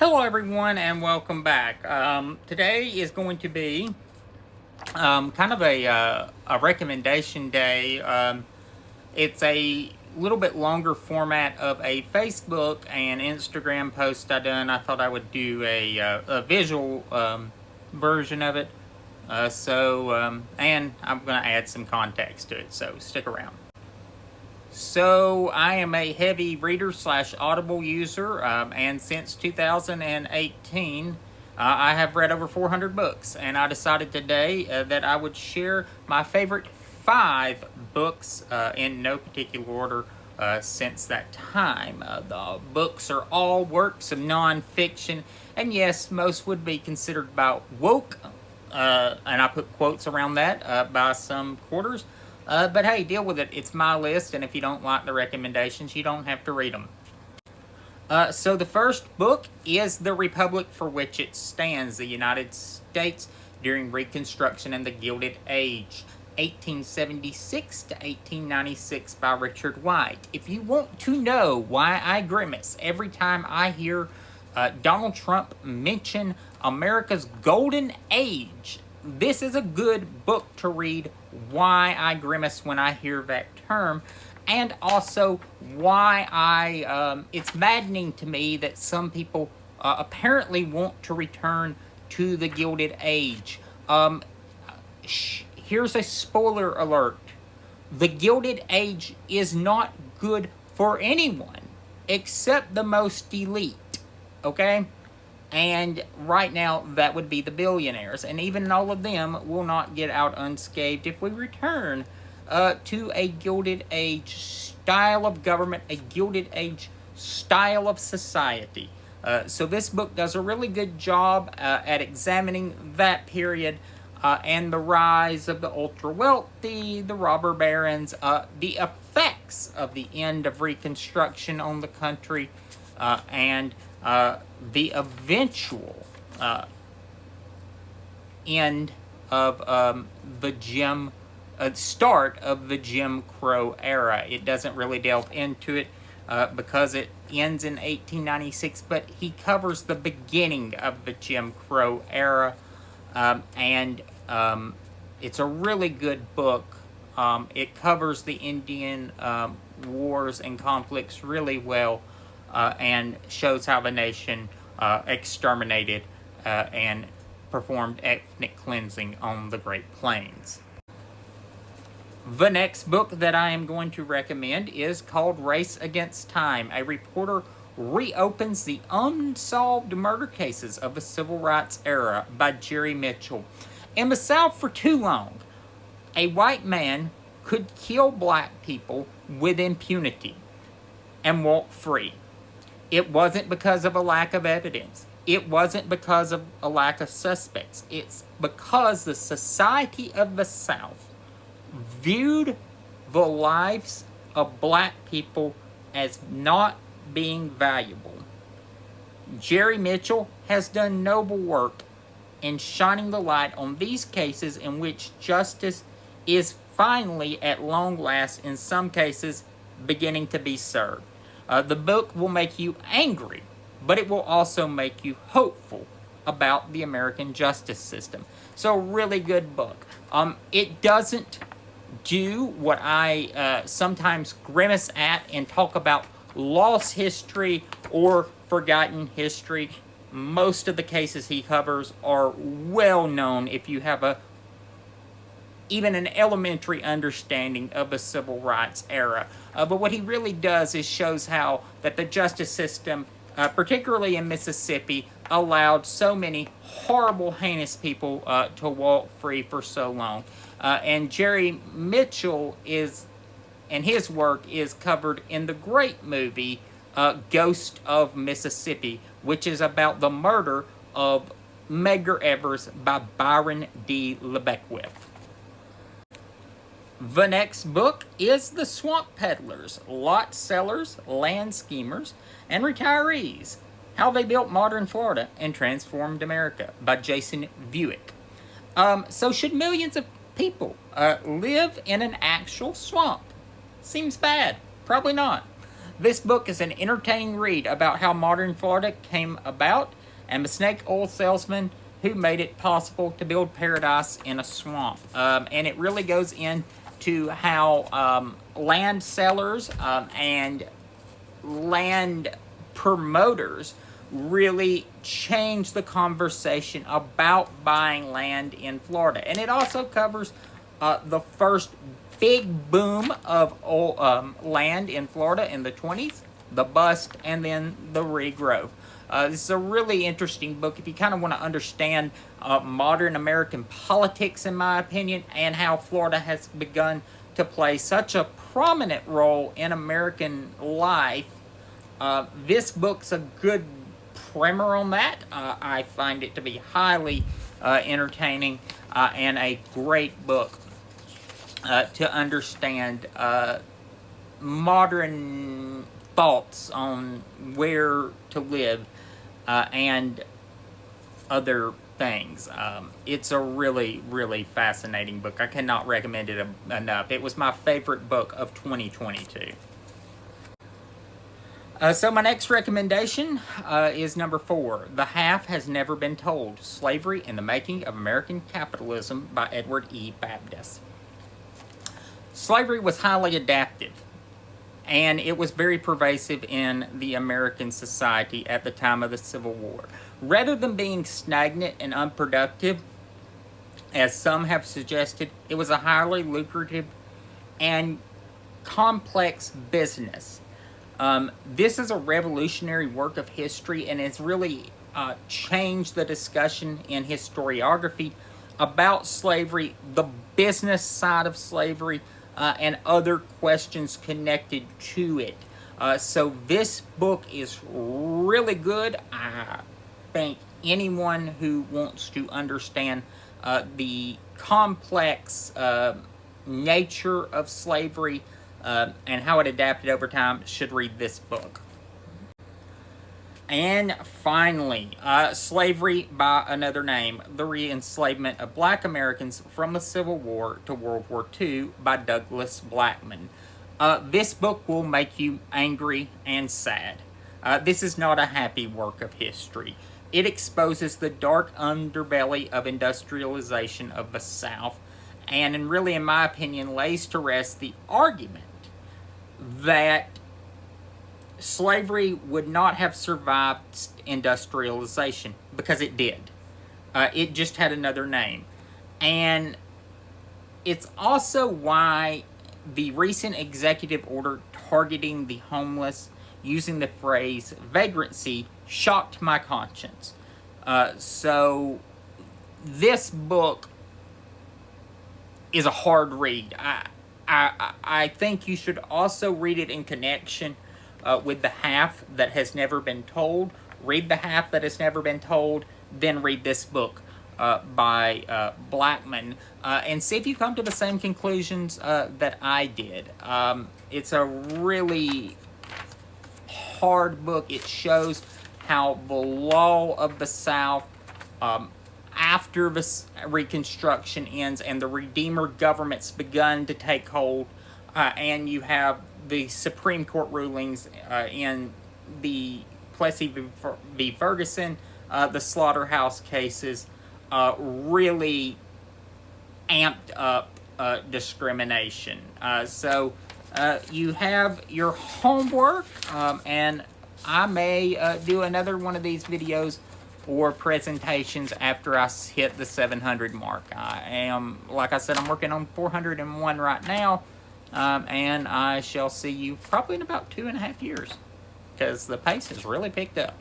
Hello, everyone, and welcome back. Today is going to be kind of a recommendation day. It's a little bit longer format of a Facebook and Instagram post I done. I thought I would do a visual version of it. And I'm going to add some context to it, so stick around. So I am a heavy reader slash Audible user, and since 2018, I have read over 400 books, and I decided today that I would share my favorite 5 books in no particular order since that time. The books are all works of nonfiction, and yes, most would be considered about woke, and I put quotes around that by some quarters. But hey, deal with it. It's my list, and if you don't like the recommendations, you don't have to read them. So the first book is The Republic for Which It Stands, the United States during Reconstruction and the Gilded Age, 1876 to 1896 by Richard White. If you want to know why I grimace every time I hear Donald Trump mention America's golden age, this is a good book to read. Why I grimace when I hear that term, and also why it's maddening to me that some people apparently want to return to the Gilded Age. Here's a spoiler alert. The Gilded Age is not good for anyone except the most elite, okay? And right now, that would be the billionaires. And even all of them will not get out unscathed if we return to a Gilded Age style of government, a Gilded Age style of society. So this book does a really good job at examining that period and the rise of the ultra-wealthy, the robber barons, the effects of the end of Reconstruction on the country, and the eventual end of the start of the Jim Crow era. It doesn't really delve into it because it ends in 1896, but he covers the beginning of the Jim Crow era, and it's a really good book. It covers the Indian wars and conflicts really well, and shows how the nation exterminated and performed ethnic cleansing on the Great Plains. The next book that I am going to recommend is called Race Against Time. A reporter reopens the unsolved murder cases of the Civil Rights era by Jerry Mitchell. In the South for too long, a white man could kill black people with impunity and walk free. It wasn't because of a lack of evidence. It wasn't because of a lack of suspects. It's because the society of the South viewed the lives of black people as not being valuable. Jerry Mitchell has done noble work in shining the light on these cases in which justice is finally, at long last, in some cases, beginning to be served. The book will make you angry, but it will also make you hopeful about the American justice system. So, really good book. It doesn't do what I sometimes grimace at and talk about lost history or forgotten history. Most of the cases he covers are well known if you have even an elementary understanding of the civil rights era. But what he really does is shows how that the justice system, particularly in Mississippi, allowed so many horrible, heinous people to walk free for so long. And Jerry Mitchell and his work is covered in the great movie Ghost of Mississippi, which is about the murder of Medgar Evers by Byron D. LeBeckwith. The next book is The Swamp Peddlers, Lot Sellers, Land Schemers, and Retirees, How They Built Modern Florida and Transformed America by Jason Buick. So should millions of people live in an actual swamp? Seems bad. Probably not. This book is an entertaining read about how modern Florida came about and the snake oil salesman who made it possible to build paradise in a swamp. And it really goes into how land sellers and land promoters really changed the conversation about buying land in Florida. And it also covers the first big boom of land in Florida in the 20s, the bust, and then the regrowth. This is a really interesting book if you kind of want to understand modern American politics, in my opinion, and how Florida has begun to play such a prominent role in American life. This book's a good primer on that. I find it to be highly entertaining and a great book to understand modern thoughts on where to live and other things. It's a really, really fascinating book. I cannot recommend it enough. It was my favorite book of 2022. So my next recommendation is number 4, The Half Has Never Been Told, Slavery and the Making of American Capitalism by Edward E. Baptist. Slavery was highly adaptive, and it was very pervasive in the American society at the time of the Civil War. Rather than being stagnant and unproductive, as some have suggested, it was a highly lucrative and complex business. This is a revolutionary work of history, and it's really changed the discussion in historiography about slavery, the business side of slavery, and other questions connected to it. So this book is really good. I think anyone who wants to understand the complex nature of slavery and how it adapted over time should read this book. And finally, Slavery by Another Name, The Re-Enslavement of Black Americans from the Civil War to World War II by Douglas Blackman. This book will make you angry and sad. This is not a happy work of history. It exposes the dark underbelly of industrialization of the South, and really, in my opinion, lays to rest the argument that slavery would not have survived industrialization, because it did. It just had another name. And it's also why the recent executive order targeting the homeless using the phrase vagrancy shocked my conscience. So this book is a hard read. I think you should also read it in connection with The Half That Has Never Been Told. Read The Half That Has Never Been Told, then read this book by Blackman, and see if you come to the same conclusions that I did. It's a really hard book. It shows how the law of the South, after the Reconstruction ends and the Redeemer government's begun to take hold, and you have the Supreme Court rulings in the Plessy v. Ferguson, the slaughterhouse cases, really amped up discrimination. So you have your homework, and I may do another one of these videos or presentations after I hit the 700 mark. I am, like I said, I'm working on 401 right now, and I shall see you probably in about 2.5 years, because the pace has really picked up.